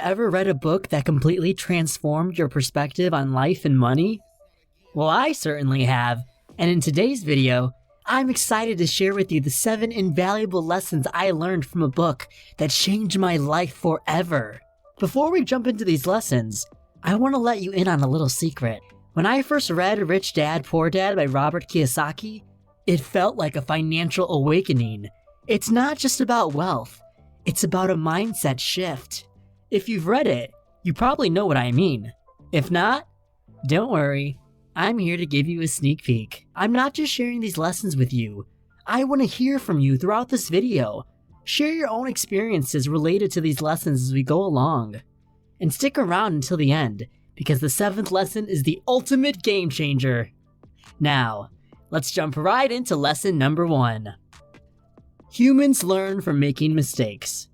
ever read a book that completely transformed your perspective on life and money? Well, I certainly have, and in today's video, I'm excited to share with you the 7 invaluable lessons I learned from a book that changed my life forever. Before we jump into these lessons, I want to let you in on a little secret. When I first read Rich Dad, Poor Dad by Robert Kiyosaki, it felt like a financial awakening. It's not just about wealth, it's about a mindset shift. If you've read it, you probably know what I mean. If not, don't worry, I'm here to give you a sneak peek. I'm not just sharing these lessons with you. I want to hear from you throughout this video. Share your own experiences related to these lessons as we go along. And stick around until the end, because the 7th lesson is the ultimate game changer. Now, let's jump right into lesson number 1. Humans learn from making mistakes.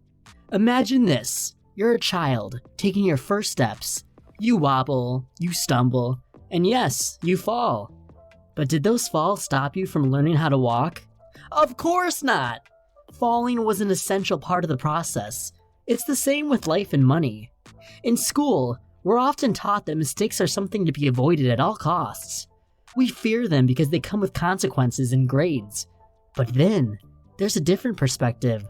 Imagine this. You're a child, taking your first steps. You wobble, you stumble, and yes, you fall. But did those falls stop you from learning how to walk? Of course not! Falling was an essential part of the process. It's the same with life and money. In school, we're often taught that mistakes are something to be avoided at all costs. We fear them because they come with consequences and grades. But then, there's a different perspective,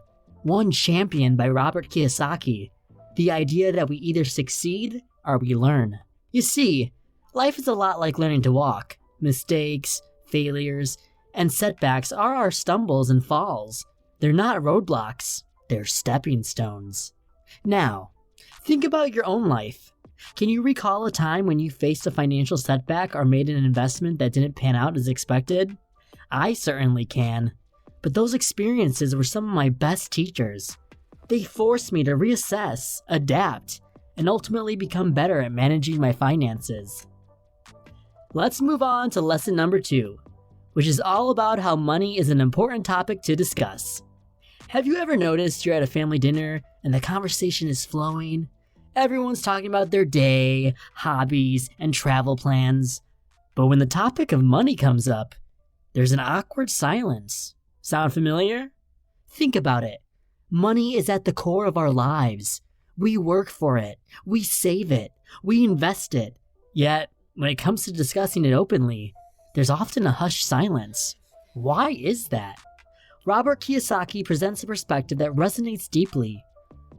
one championed by Robert Kiyosaki. The idea that we either succeed or we learn. You see, life is a lot like learning to walk. Mistakes, failures, and setbacks are our stumbles and falls. They're not roadblocks, they're stepping stones. Now, think about your own life. Can you recall a time when you faced a financial setback or made an investment that didn't pan out as expected? I certainly can. But those experiences were some of my best teachers. They forced me to reassess, adapt, and ultimately become better at managing my finances. Let's move on to lesson number 2, which is all about how money is an important topic to discuss. Have you ever noticed you're at a family dinner and the conversation is flowing? Everyone's talking about their day, hobbies, and travel plans. But when the topic of money comes up, there's an awkward silence. Sound familiar? Think about it. Money is at the core of our lives. We work for it, we save it, we invest it. Yet, when it comes to discussing it openly, there's often a hushed silence. Why is that? Robert Kiyosaki presents a perspective that resonates deeply.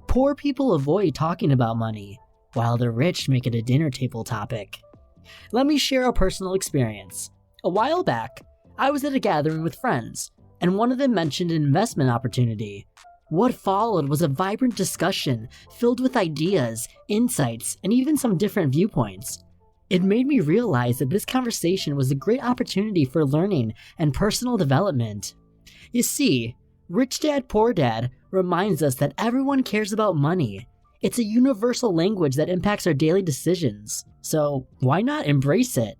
Poor people avoid talking about money, while the rich make it a dinner table topic. Let me share a personal experience. A while back, I was at a gathering with friends, and one of them mentioned an investment opportunity. What followed was a vibrant discussion filled with ideas, insights, and even some different viewpoints. It made me realize that this conversation was a great opportunity for learning and personal development. You see, Rich Dad Poor Dad reminds us that everyone cares about money. It's a universal language that impacts our daily decisions, so why not embrace it?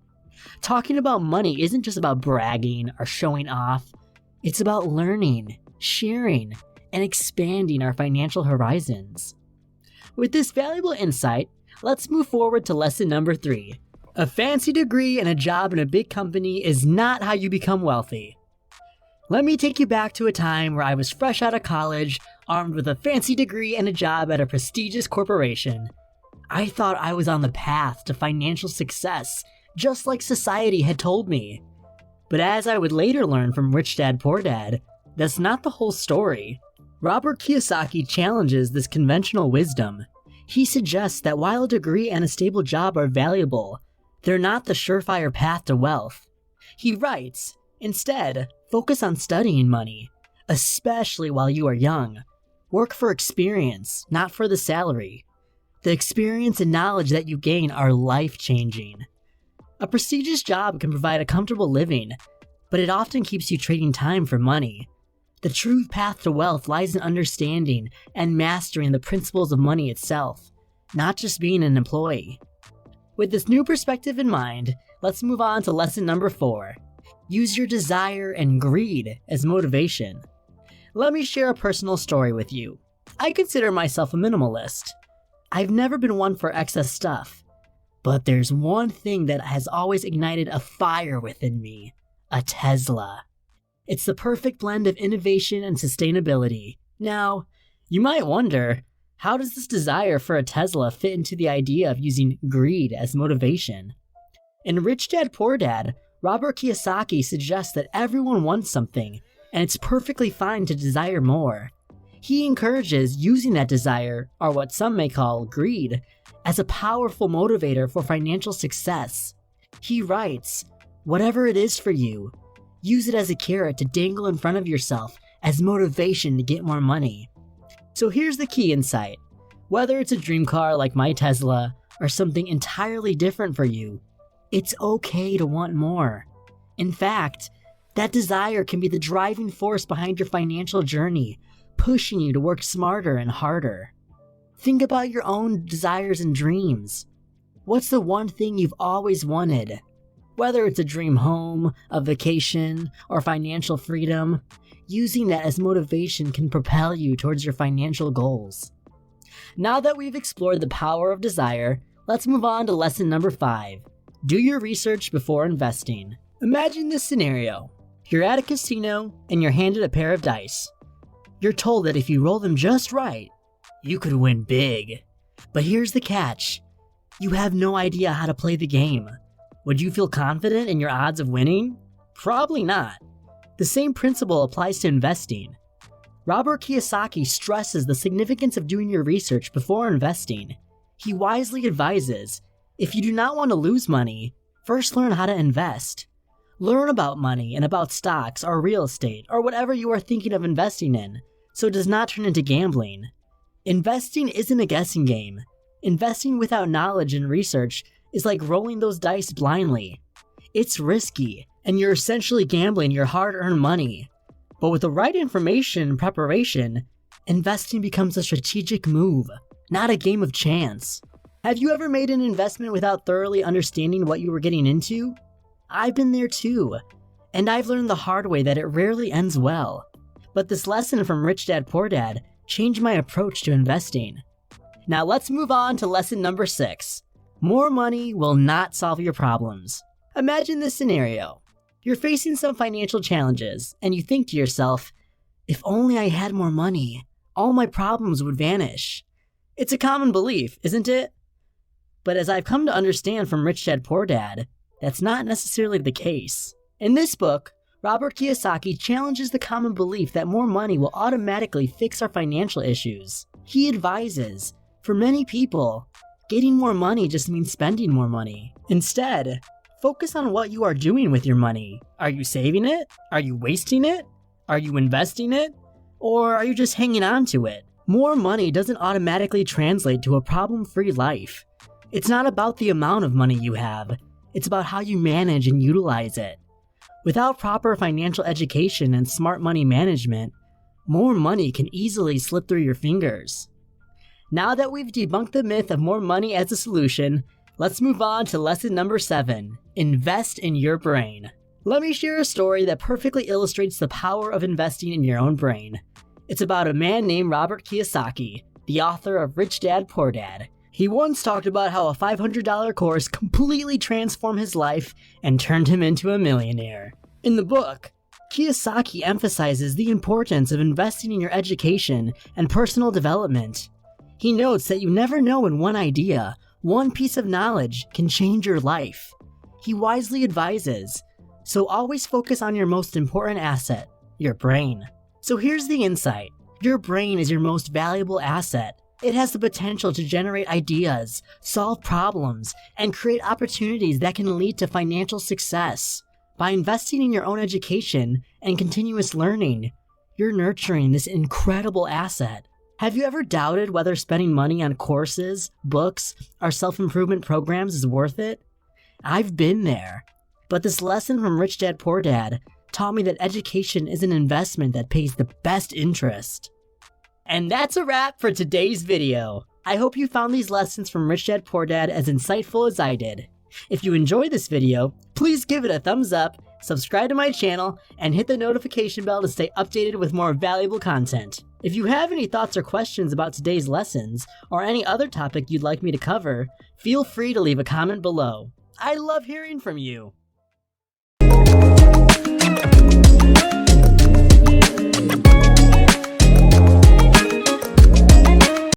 Talking about money isn't just about bragging or showing off. It's about learning, sharing, and expanding our financial horizons. With this valuable insight, let's move forward to lesson number 3. A fancy degree and a job in a big company is not how you become wealthy. Let me take you back to a time where I was fresh out of college, armed with a fancy degree and a job at a prestigious corporation. I thought I was on the path to financial success, just like society had told me. But as I would later learn from Rich Dad Poor Dad, that's not the whole story. Robert Kiyosaki challenges this conventional wisdom. He suggests that while a degree and a stable job are valuable, they're not the surefire path to wealth. He writes, instead, focus on studying money, especially while you are young. Work for experience, not for the salary. The experience and knowledge that you gain are life-changing. A prestigious job can provide a comfortable living, but it often keeps you trading time for money. The true path to wealth lies in understanding and mastering the principles of money itself, not just being an employee. With this new perspective in mind, let's move on to lesson number 4. Use your desire and greed as motivation. Let me share a personal story with you. I consider myself a minimalist. I've never been one for excess stuff, but there's one thing that has always ignited a fire within me: a Tesla. It's the perfect blend of innovation and sustainability. Now, you might wonder, How does this desire for a Tesla fit into the idea of using greed as motivation? In Rich Dad Poor Dad, Robert Kiyosaki suggests that everyone wants something, and it's perfectly fine to desire more. He encourages using that desire, or what some may call greed, as a powerful motivator for financial success. He writes, "Whatever it is for you, use it as a carrot to dangle in front of yourself as motivation to get more money." So here's the key insight. Whether it's a dream car like my Tesla, or something entirely different for you, it's okay to want more. In fact, that desire can be the driving force behind your financial journey, pushing you to work smarter and harder. Think about your own desires and dreams. What's the one thing you've always wanted? Whether it's a dream home, a vacation, or financial freedom, using that as motivation can propel you towards your financial goals. Now that we've explored the power of desire, let's move on to lesson number 5. Do your research before investing. Imagine this scenario. You're at a casino and you're handed a pair of dice. You're told that if you roll them just right, you could win big. But here's the catch. You have no idea how to play the game. Would you feel confident in your odds of winning? Probably not. The same principle applies to investing. Robert Kiyosaki stresses the significance of doing your research before investing. He wisely advises, if you do not want to lose money, first learn how to invest. Learn about money and about stocks or real estate or whatever you are thinking of investing in, so it does not turn into gambling. Investing isn't a guessing game. Investing without knowledge and research is like rolling those dice blindly. It's risky, and you're essentially gambling your hard-earned money. But with the right information and preparation, investing becomes a strategic move, not a game of chance. Have you ever made an investment without thoroughly understanding what you were getting into? I've been there too, and I've learned the hard way that it rarely ends well. But this lesson from Rich Dad Poor Dad changed my approach to investing. Now let's move on to lesson number 6. More money will not solve your problems. Imagine this scenario. You're facing some financial challenges, and you think to yourself, if only I had more money, all my problems would vanish. It's a common belief, isn't it? But as I've come to understand from Rich Dad Poor Dad, that's not necessarily the case. In this book, Robert Kiyosaki challenges the common belief that more money will automatically fix our financial issues. He advises, for many people, getting more money just means spending more money. Instead, focus on what you are doing with your money. Are you saving it? Are you wasting it? Are you investing it? Or are you just hanging on to it? More money doesn't automatically translate to a problem-free life. It's not about the amount of money you have. It's about how you manage and utilize it. Without proper financial education and smart money management, more money can easily slip through your fingers. Now that we've debunked the myth of more money as a solution, let's move on to lesson number 7. Invest in your brain. Let me share a story that perfectly illustrates the power of investing in your own brain. It's about a man named Robert Kiyosaki, the author of Rich Dad Poor Dad. He once talked about how a $500 course completely transformed his life and turned him into a millionaire. In the book, Kiyosaki emphasizes the importance of investing in your education and personal development. He notes that you never know when one idea, one piece of knowledge, can change your life. He wisely advises, so always focus on your most important asset, your brain. So here's the insight. Your brain is your most valuable asset. It has the potential to generate ideas, solve problems, and create opportunities that can lead to financial success. By investing in your own education and continuous learning, you're nurturing this incredible asset. Have you ever doubted whether spending money on courses, books, or self-improvement programs is worth it? I've been there. But this lesson from Rich Dad Poor Dad taught me that education is an investment that pays the best interest. And that's a wrap for today's video. I hope you found these lessons from Rich Dad Poor Dad as insightful as I did. If you enjoyed this video, please give it a thumbs up, subscribe to my channel, and hit the notification bell to stay updated with more valuable content. If you have any thoughts or questions about today's lessons, or any other topic you'd like me to cover, feel free to leave a comment below. I love hearing from you.